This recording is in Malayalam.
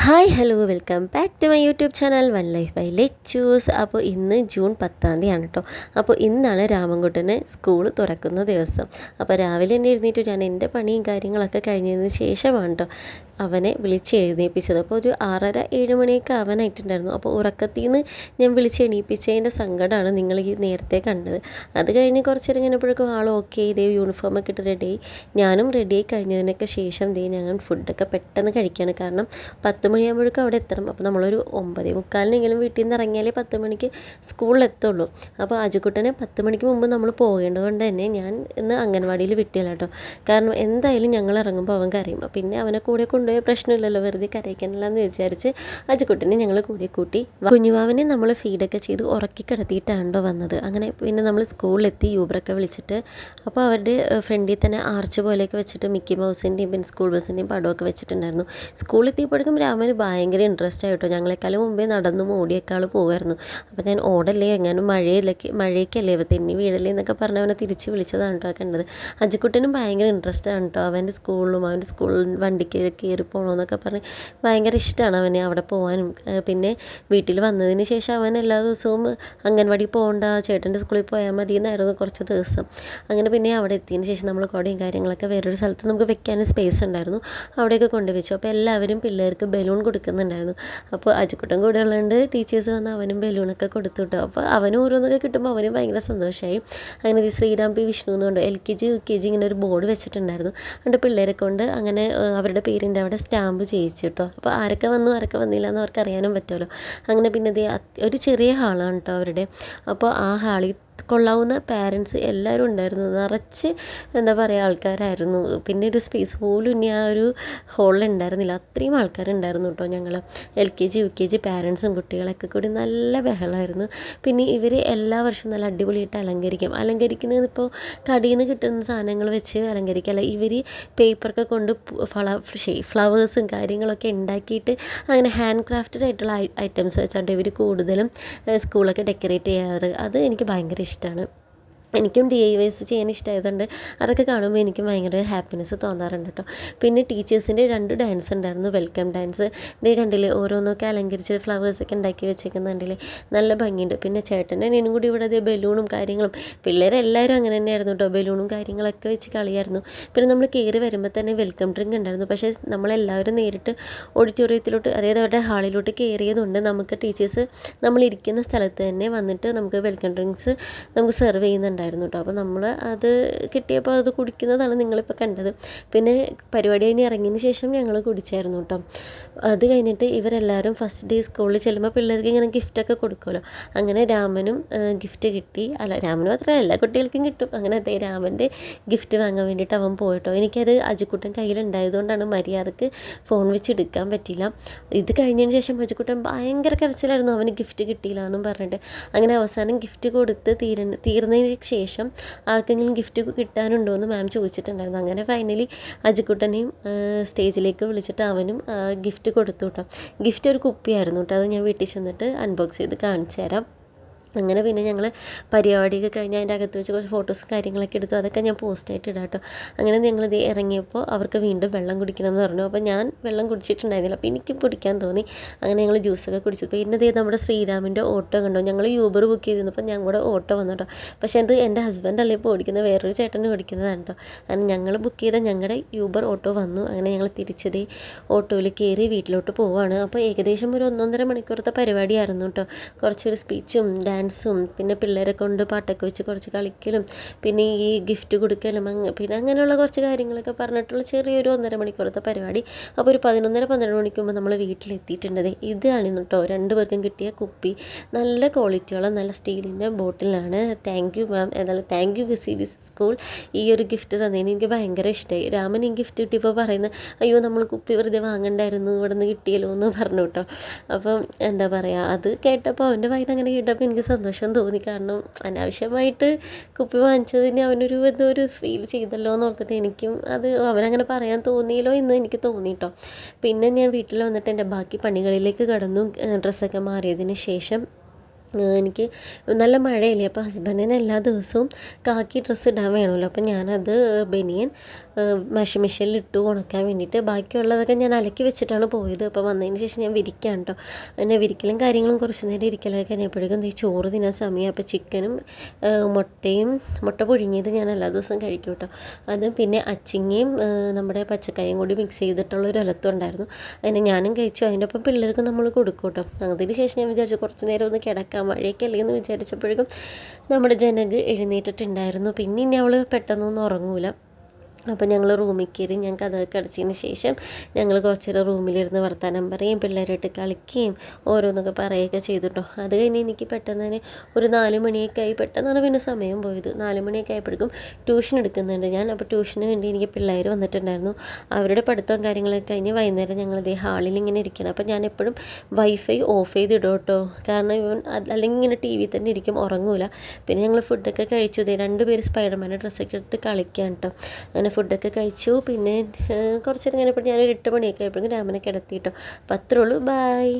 Hi hello welcome back to my YouTube channel one life by Lechus. അപ്പോൾ ഇന്ന് ജൂൺ 10 കേട്ടോ. അപ്പോൾ ഇന്നാണ് രാമൻകുട്ടന് സ്കൂൾ തുറക്കുന്ന ദിവസം. അപ്പോൾ രാവിലെ തന്നെ എഴുന്നേറ്റ് ഞാൻ എൻ്റെ പണിയും കാര്യങ്ങളൊക്കെ കഴിഞ്ഞതിന് ശേഷമാണ് കേട്ടോ അവനെ വിളിച്ച് എഴുന്നേൽപ്പിച്ചത്. അപ്പോൾ ഒരു 6:30-7 മണിയൊക്കെ ആവാനായിട്ടുണ്ടായിരുന്നു. അപ്പോൾ ഉറക്കത്തിൽ നിന്ന് ഞാൻ വിളിച്ച് എണീപ്പിച്ചതിൻ്റെ സങ്കടമാണ് നിങ്ങൾ ഈ നേരത്തെ കണ്ടത്. അത് കഴിഞ്ഞ് കുറച്ച് നേരം കഴിഞ്ഞപ്പോഴേക്കും ആൾ ഓക്കെ ഇതേ യൂണിഫോമൊക്കെ ഇട്ട് റെഡിയായി. ഞാനും റെഡിയായി കഴിഞ്ഞതിനൊക്കെ ശേഷം ഞങ്ങൾ ഫുഡൊക്കെ പെട്ടെന്ന് കഴിക്കുകയാണ്. കാരണം 10 മണിയാകുമ്പോഴേക്കും അവിടെ എത്തണം. അപ്പോൾ നമ്മളൊരു 9:45 വീട്ടിൽ നിന്ന് ഇറങ്ങിയാലേ 10 മണിക്ക് സ്കൂളിലെത്തുള്ളൂ. അപ്പോൾ അജുക്കുട്ടനെ 10 മണിക്ക് മുമ്പ് നമ്മൾ പോകേണ്ടതുകൊണ്ട് തന്നെ ഞാൻ ഇന്ന് അംഗൻവാടിയിൽ വിട്ടില്ല കേട്ടോ. കാരണം എന്തായാലും ഞങ്ങൾ ഇറങ്ങുമ്പോൾ അവൻ കരയും. പിന്നെ അവനെ കൂടെ കൊണ്ടുപോയ പ്രശ്നമില്ലല്ലോ, വെറുതെ കരയിക്കണില്ലെന്ന് വിചാരിച്ച് അജുക്കുട്ടനെ ഞങ്ങൾ കൂടെ കൂട്ടി കുഞ്ഞുവാവനെ നമ്മൾ ഫീഡൊക്കെ ചെയ്ത് ഉറക്കി കിടത്തിയിട്ടാണോ വന്നത്. അങ്ങനെ പിന്നെ നമ്മൾ സ്കൂളിലെത്തി യൂബറൊക്കെ വിളിച്ചിട്ട് അപ്പോൾ അവരുടെ ഫ്രണ്ടിൽ തന്നെ ആർച്ച് പോലെയൊക്കെ വെച്ചിട്ട് മിക്കി മൗസിൻ്റെയും പിന്നെ സ്കൂൾ ബസ്സിൻ്റെയും പടമൊക്കെ വെച്ചിട്ടുണ്ടായിരുന്നു. സ്കൂളിലെത്തിയപ്പോഴേക്കും രാമന് ഭയങ്കര ഇൻട്രസ്റ്റ് ആയിട്ടോ. ഞങ്ങളെക്കാളും മുമ്പേ നടന്നും ഓടിയേക്കാൾ പോകുമായിരുന്നു. അപ്പോൾ ഞാൻ ഓടല്ലേ എങ്ങാനും മഴയ്ക്കല്ലേ തെന്നി വീഴല്ലേ എന്നൊക്കെ പറഞ്ഞ് അവനെ തിരിച്ച് വിളിച്ചതാണ് കേട്ടോ കണ്ടത്. അജുക്കുട്ടനും ഭയങ്കര ഇൻട്രസ്റ്റ് ആണ് കേട്ടോ. അവൻ്റെ സ്കൂളിലും അവൻ്റെ സ്കൂൾ വണ്ടിക്ക് കയറി പോകണമെന്നൊക്കെ പറഞ്ഞ് ഭയങ്കര ഇഷ്ടമാണ് അവന് അവിടെ പോകാനും. പിന്നെ വീട്ടിൽ വന്നതിന് ശേഷം അവൻ എല്ലാ ദിവസവും അംഗൻവാടി പോകണ്ട, ചേട്ടൻ്റെ സ്കൂളിൽ പോയാൽ മതി എന്നായിരുന്നു കുറച്ച് ദിവസം. അങ്ങനെ പിന്നെ അവിടെ എത്തിയതിന് ശേഷം നമ്മൾ കുടയും കാര്യങ്ങളൊക്കെ വേറൊരു സ്ഥലത്ത് നമുക്ക് വെക്കാനും സ്പേസ് ഉണ്ടായിരുന്നു, അവിടെയൊക്കെ കൊണ്ടുവച്ചു. അപ്പോൾ എല്ലാവരും പിള്ളേർക്ക് ബലൂൺ കൊടുക്കുന്നുണ്ടായിരുന്നു. അപ്പോൾ അജുക്കുട്ടൻ കൂടെ ഉള്ളതുകൊണ്ട് ടീച്ചേഴ്സ് വന്ന് അവനും ബലൂണൊക്കെ കൊടുത്തു കിട്ടും. അപ്പോൾ അവനും ഓരോന്നൊക്കെ കിട്ടുമ്പോൾ അവനും ഭയങ്കര സന്തോഷമായി. അങ്ങനെ ഈ ശ്രീരാം പി വിഷ്ണു എന്നുകൊണ്ട് LKG UKG ഇങ്ങനെ ഒരു ബോർഡ് വെച്ചിട്ടുണ്ടായിരുന്നു. അതുകൊണ്ട് പിള്ളേരെ കൊണ്ട് അങ്ങനെ അവരുടെ പേരിൻ്റെ അവിടെ സ്റ്റാമ്പ് ചെയ്യിച്ചു കേട്ടോ. അപ്പോൾ ആരൊക്കെ വന്നു ആരൊക്കെ വന്നില്ല എന്ന് അവർക്ക് അറിയാനും പറ്റുമല്ലോ. അങ്ങനെ പിന്നെ ഒരു ചെറിയ ഹാളാണ് കേട്ടോ അവരുടെ. അപ്പോൾ ആ ഹാളിൽ കൊള്ളാവുന്ന പാരൻസ് എല്ലാവരും ഉണ്ടായിരുന്നു. നിറച്ച് എന്താ പറയുക ആൾക്കാരായിരുന്നു. പിന്നെ ഒരു സ്പേസ് പോലും ഇനി ആ ഒരു ഹോളിൽ ഉണ്ടായിരുന്നില്ല, അത്രയും ആൾക്കാരുണ്ടായിരുന്നു കേട്ടോ. ഞങ്ങൾ LKG UKG പാരൻസും കുട്ടികളൊക്കെ കൂടി നല്ല ബഹളമായിരുന്നു. പിന്നെ ഇവർ എല്ലാ വർഷവും നല്ല അടിപൊളിയായിട്ട് അലങ്കരിക്കുന്നത് ഇപ്പോൾ കടയിൽ നിന്ന് കിട്ടുന്ന സാധനങ്ങൾ വെച്ച് അലങ്കരിക്കല്ല, ഇവർ പേപ്പറൊക്കെ കൊണ്ട് ഫ്ലവേഴ്സും കാര്യങ്ങളൊക്കെ ഉണ്ടാക്കിയിട്ട് അങ്ങനെ ഹാൻഡ് ക്രാഫ്റ്റഡ് ആയിട്ടുള്ള ഐറ്റംസ് വെച്ചാണ്ട് ഇവർ കൂടുതലും സ്കൂളൊക്കെ ഡെക്കറേറ്റ് ചെയ്യാറ്. അത് എനിക്ക് ഭയങ്കര ഇഷ്ടമാണ്. എനിക്കും DIYs ചെയ്യാൻ ഇഷ്ടമായതുകൊണ്ട് അതൊക്കെ കാണുമ്പോൾ എനിക്കും ഭയങ്കര ഹാപ്പിനെസ് തോന്നാറുണ്ട് കേട്ടോ. പിന്നെ ടീച്ചേഴ്സിൻ്റെ 2 ഡാൻസ് ഉണ്ടായിരുന്നു, വെൽക്കം ഡാൻസ്. ഇതേ കണ്ടില്ലേ ഓരോന്നൊക്കെ അലങ്കരിച്ച് ഫ്ലവേഴ്സൊക്കെ ഉണ്ടാക്കി വെച്ചേക്കുന്ന കണ്ടില്ലേ, നല്ല ഭംഗിയുണ്ട്. പിന്നെ ചേട്ടൻ്റെ ഞാനും കൂടി ഇവിടെ അതേ ബലൂണും കാര്യങ്ങളും, പിള്ളേരെല്ലാവരും അങ്ങനെ തന്നെയായിരുന്നു കേട്ടോ, ബലൂണും കാര്യങ്ങളൊക്കെ വെച്ച് കളിയായിരുന്നു. പിന്നെ നമ്മൾ കയറി വരുമ്പോൾ തന്നെ വെൽക്കം ഡ്രിങ്ക് ഉണ്ടായിരുന്നു. പക്ഷേ നമ്മളെല്ലാവരും നേരിട്ട് ഓഡിറ്റോറിയത്തിലോട്ട് അതായത് അവരുടെ ഹാളിലോട്ട് കയറിയതുകൊണ്ട് നമുക്ക് ടീച്ചേഴ്സ് നമ്മളിരിക്കുന്ന സ്ഥലത്ത് തന്നെ വന്നിട്ട് നമുക്ക് വെൽക്കം ഡ്രിങ്ക്സ് നമുക്ക് സെർവ് ചെയ്യുന്നുണ്ടായിരുന്നു കേട്ടോ. അപ്പോൾ നമ്മൾ അത് കിട്ടിയപ്പോൾ അത് കുടിക്കുന്നതാണ് നിങ്ങളിപ്പോൾ കണ്ടത്. പിന്നെ പരിപാടി കഴിഞ്ഞ് ഇറങ്ങിയതിന് ശേഷം ഞങ്ങൾ കുടിച്ചായിരുന്നു കേട്ടോ. അത് കഴിഞ്ഞിട്ട് ഇവരെല്ലാവരും ഫസ്റ്റ് ഡേ സ്കൂളിൽ ചെല്ലുമ്പോൾ പിള്ളേർക്ക് ഇങ്ങനെ ഗിഫ്റ്റൊക്കെ കൊടുക്കുമല്ലോ. അങ്ങനെ രാമനും ഗിഫ്റ്റ് കിട്ടി. രാമന് മാത്രമല്ല എല്ലാ കുട്ടികൾക്കും കിട്ടും. അങ്ങനെ അതേ രാമൻ്റെ ഗിഫ്റ്റ് വാങ്ങാൻ വേണ്ടിയിട്ട് അവൻ പോയിട്ടോ. എനിക്കത് അജുക്കുട്ടൻ കയ്യിലുണ്ടായതുകൊണ്ടാണ് മര്യാദക്ക് ഫോൺ വെച്ച് എടുക്കാൻ പറ്റിയില്ല. ഇത് കഴിഞ്ഞതിന് ശേഷം അജുക്കുട്ടൻ ഭയങ്കര കരച്ചിലായിരുന്നു, അവന് ഗിഫ്റ്റ് കിട്ടിയില്ല എന്നും പറഞ്ഞിട്ട്. അങ്ങനെ അവസാനം ഗിഫ്റ്റ് കൊടുത്ത് തീർന്നതിന് ശേഷം ആർക്കെങ്കിലും ഗിഫ്റ്റ് കിട്ടാനുണ്ടോ എന്ന് മാം ചോദിച്ചിട്ടുണ്ടായിരുന്നു. അങ്ങനെ ഫൈനലി അജുക്കുട്ടനെയും സ്റ്റേജിലേക്ക് വിളിച്ചിട്ട് അവനും ഗിഫ്റ്റ് കൊടുത്തു കേട്ടോ. ഗിഫ്റ്റ് ഒരു കുപ്പിയായിരുന്നു കേട്ടോ. അത് ഞാൻ വീട്ടിൽ ചെന്നിട്ട് അൺബോക്സ് ചെയ്ത് കാണിച്ചു തരാം. അങ്ങനെ പിന്നെ ഞങ്ങൾ പരിപാടിയൊക്കെ കഴിഞ്ഞ് അതിൻ്റെ അകത്ത് വെച്ച് കുറച്ച് ഫോട്ടോസും കാര്യങ്ങളൊക്കെ എടുത്തു. അതൊക്കെ ഞാൻ പോസ്റ്റായിട്ട് ഇടാം കേട്ടോ. അങ്ങനെ ഞങ്ങളിത് ഇറങ്ങിയപ്പോൾ അവർക്ക് വീണ്ടും വെള്ളം കുടിക്കണം എന്ന് പറഞ്ഞു. അപ്പോൾ ഞാൻ വെള്ളം കുടിച്ചിട്ടുണ്ടായിരുന്നില്ല, അപ്പോൾ എനിക്കും കുടിക്കാൻ തോന്നി. അങ്ങനെ ഞങ്ങൾ ജ്യൂസൊക്കെ കുടിച്ചു. പിന്നെ നമ്മുടെ ശ്രീരാമിൻ്റെ ഓട്ടോ കണ്ടോ, ഞങ്ങൾ യൂബർ ബുക്ക് ചെയ്തിരുന്നപ്പോൾ ഞാൻ കൂടെ ഓട്ടോ വന്നു കേട്ടോ. പക്ഷേ അത് എൻ്റെ ഹസ്ബൻഡ് അല്ലേ ഇപ്പോൾ ഓടിക്കുന്നത്, വേറൊരു ചേട്ടന് ഓടിക്കുന്നതാണ് കേട്ടോ. അങ്ങനെ ഞങ്ങൾ ബുക്ക് ചെയ്ത ഞങ്ങളുടെ യൂബർ ഓട്ടോ വന്നു. അങ്ങനെ ഞങ്ങൾ തിരിച്ചതേ ഓട്ടോയിൽ കയറി വീട്ടിലോട്ട് പോവുകയാണ്. അപ്പോൾ ഏകദേശം ഒരു 1.5 മണിക്കൂറത്തെ പരിപാടിയായിരുന്നു കേട്ടോ. കുറച്ചൊരു സ്പീച്ചും ഡാൻസും പിന്നെ പിള്ളേരെ കൊണ്ട് പാട്ടൊക്കെ വെച്ച് കുറച്ച് കളിക്കലും പിന്നെ ഈ ഗിഫ്റ്റ് കൊടുക്കലും പിന്നെ അങ്ങനെയുള്ള കുറച്ച് കാര്യങ്ങളൊക്കെ പറഞ്ഞിട്ടുള്ള ചെറിയൊരു 1.5 മണിക്കൂറത്തെ പരിപാടി. അപ്പോൾ ഒരു 11:30-12 മണിക്ക് മുമ്പ് നമ്മൾ വീട്ടിലെത്തിയിട്ടുണ്ട്. ഇതാണ് കേട്ടോ 2 പേർക്കും കിട്ടിയ കുപ്പി. നല്ല ക്വാളിറ്റിയുള്ള നല്ല സ്റ്റീലിൻ്റെ ബോട്ടിലാണ്. താങ്ക് യു മാം, എന്നാലും താങ്ക് യു BCBS സ്കൂൾ ഈ ഒരു ഗിഫ്റ്റ് തന്നതിന് എനിക്ക് ഭയങ്കര ഇഷ്ടമായി. രാമൻ ഈ ഗിഫ്റ്റ് കിട്ടിയപ്പോൾ പറയുന്നത് അയ്യോ നമ്മൾ കുപ്പി വെറുതെ വാങ്ങണ്ടായിരുന്നു, ഇവിടെ നിന്ന് കിട്ടിയല്ലോ എന്ന് പറഞ്ഞു കേട്ടോ. അപ്പം എന്താ പറയുക, അത് കേട്ടപ്പോൾ അവൻ്റെ വായിന്ന് അങ്ങനെ കേട്ടപ്പോൾ എനിക്ക് സന്തോഷം തോന്നി. കാരണം അനാവശ്യമായിട്ട് കുപ്പി വാങ്ങിച്ചതിന് അവനൊരു എന്തോ ഒരു ഫീൽ ചെയ്തല്ലോ എന്ന് ഓർത്തിട്ട് എനിക്കും അത് അവനങ്ങനെ പറയാൻ തോന്നിയല്ലോ എന്ന് എനിക്ക് തോന്നി കേട്ടോ. പിന്നെ ഞാൻ വീട്ടിൽ വന്നിട്ട് എൻ്റെ ബാക്കി പണികളിലേക്ക് കടന്നു. ഡ്രസ്സൊക്കെ മാറിയതിന് ശേഷം എനിക്ക് നല്ല മഴയില്ലേ, അപ്പോൾ ഹസ്ബൻഡിന് എല്ലാ ദിവസവും കാക്കി ഡ്രസ്സ് ഇടാൻ വേണമല്ലോ. അപ്പോൾ ഞാനത് ബനിയൻ വാഷിംഗ് മെഷീനിൽ ഇട്ടു ഉണക്കാൻ വേണ്ടിയിട്ട്. ബാക്കിയുള്ളതൊക്കെ ഞാൻ അലക്കി വെച്ചിട്ടാണ് പോയത്. അപ്പോൾ വന്നതിന് ശേഷം ഞാൻ വിരിക്കാം കേട്ടോ. പിന്നെ വിരിക്കലും കാര്യങ്ങളും കുറച്ച് നേരം ഇരിക്കലൊക്കെ കഴിഞ്ഞപ്പോഴേക്കും ഈ ചോറ് തിന്നാൻ സമയം. അപ്പോൾ ചിക്കനും മുട്ട പുഴുങ്ങിയത് ഞാൻ എല്ലാ ദിവസവും കഴിക്കും കേട്ടോ. അതും പിന്നെ അച്ചിങ്ങയും നമ്മുടെ പച്ചക്കായും കൂടി മിക്സ് ചെയ്തിട്ടുള്ളൊരു ഒലത്തും ഉണ്ടായിരുന്നു. അതിനെ ഞാനും കഴിച്ചു. അതിൻ്റെ ഒപ്പം പിള്ളേർക്ക് നമ്മൾ കൊടുക്കും കേട്ടോ. അതിന് ശേഷം ഞാൻ വിചാരിച്ചു കുറച്ച് നേരം ഒന്ന് കിടക്കാം, മഴയൊക്കെ അല്ലേ എന്ന് വിചാരിച്ചപ്പോഴേക്കും നമ്മുടെ ജനക് എഴുന്നേറ്റിട്ടുണ്ടായിരുന്നു. പിന്നെ ഇനി അവൾ പെട്ടെന്നൊന്നും ഉറങ്ങൂല. അപ്പോൾ ഞങ്ങൾ റൂമിൽ കയറി. ഞാൻ കഥയൊക്കെ അടച്ചതിന് ശേഷം ഞങ്ങൾ കുറച്ച് നേരം റൂമിലിരുന്ന് വർത്താനം പറയും, പിള്ളേരായിട്ട് കളിക്കുകയും ഓരോന്നൊക്കെ പറയുകയൊക്കെ ചെയ്തിട്ടോ. അത് കഴിഞ്ഞ് എനിക്ക് പെട്ടെന്ന് തന്നെ ഒരു 4 മണിയൊക്കെ ആയി. പെട്ടെന്നാണ് പിന്നെ സമയം പോയത്. 4 മണിയൊക്കെ ആയപ്പോഴേക്കും ട്യൂഷൻ എടുക്കുന്നുണ്ട് ഞാൻ. അപ്പോൾ ട്യൂഷന് വേണ്ടി എനിക്ക് പിള്ളേർ വന്നിട്ടുണ്ടായിരുന്നു. അവരുടെ പഠിത്തവും കാര്യങ്ങളൊക്കെ കഴിഞ്ഞ് വൈകുന്നേരം ഞങ്ങളിതേ ഹാളിൽ ഇങ്ങനെ ഇരിക്കണം. അപ്പോൾ ഞാൻ എപ്പോഴും വൈഫൈ ഓഫ് ചെയ്തിടും കേട്ടോ. കാരണം ഇവൻ അല്ലെങ്കിൽ ഇങ്ങനെ ടി വി തന്നെ ഇരിക്കും, ഉറങ്ങൂല. പിന്നെ ഞങ്ങൾ ഫുഡൊക്കെ കഴിച്ചു. ഇതേ 2 പേര് സ്പൈഡർമാൻ്റെ ഡ്രസ്സൊക്കെ ഇട്ട് കളിക്കാൻ കേട്ടോ. അങ്ങനെ ഫുഡൊക്കെ കഴിച്ചു. പിന്നെ കുറച്ച് നേരം കഴിഞ്ഞപ്പോൾ ഞാനൊരു 8 മണിയൊക്കെ ആയപ്പോഴേക്കും രാമനെ കിടത്തി കേട്ടോ. അപ്പോൾ അത്രേ ഉള്ളൂ. ബായ്.